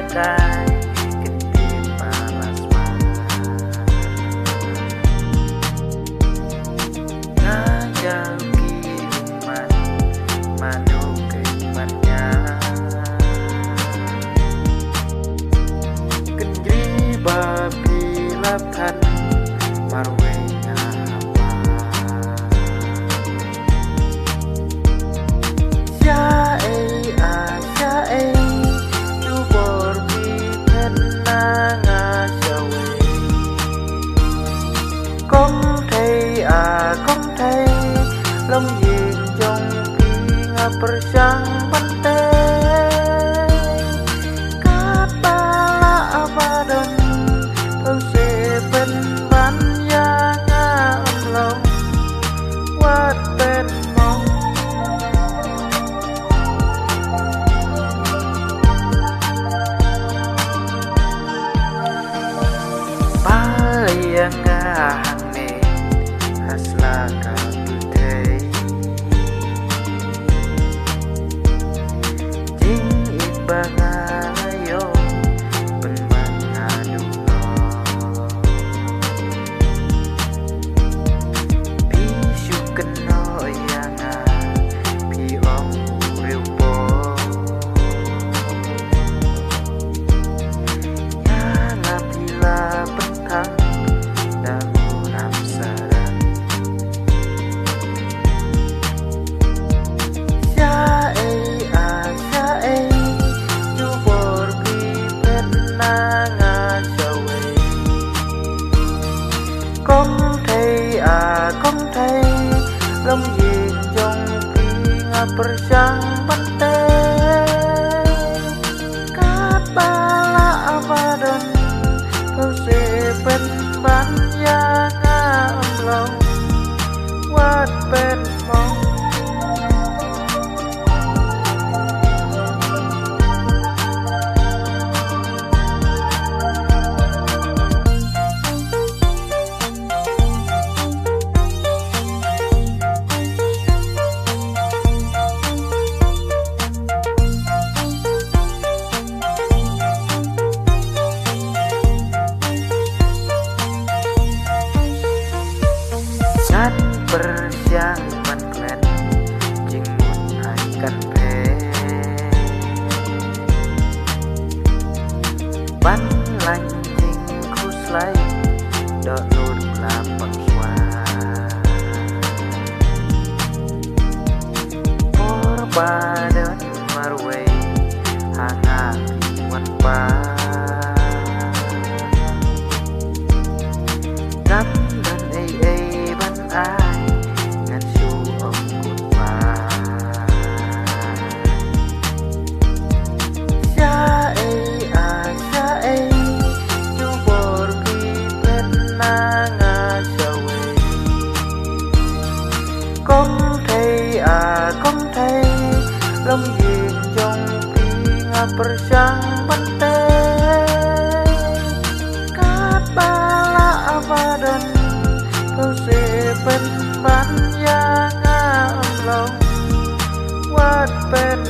Dai Kenti palasma Ngajal kiuman Manu kehidupannya Kendri babi laphan Marwenya apa Syae asyae Dubor bipen nanga syawe Công thầy công thầy Long diện trong khi ngà persang bante Kapala abadon Thâu se bên ban ya ngà âm lòng Wat bên mong Palayanga hangme Hasla kabutei Jing ibangalayo Penmangaduno Pisu keno yanga Piong riupo Yanga pila pentang Damunam sarang Syae asyae Dubor bipen nanga syawe Công thầy Long diện trong khi ngà persang bante Kapala abadon Thâu se bên ban ya ngà âm lòng Wat bên mong Sát bersiang menklen Jingmun aikan pe Ban lanjing khuslai Dok nur lapang swa Porbadan marwei Hanga iwan pa Ngắm dan ban ai Ngan su ông cụt ba Syae asyae Dubor bipen nanga syawe Công thầy Long diện trong khi ngà persang bante Kapala abadon Thâu se bên ban ya ngà âm lòng Wat bên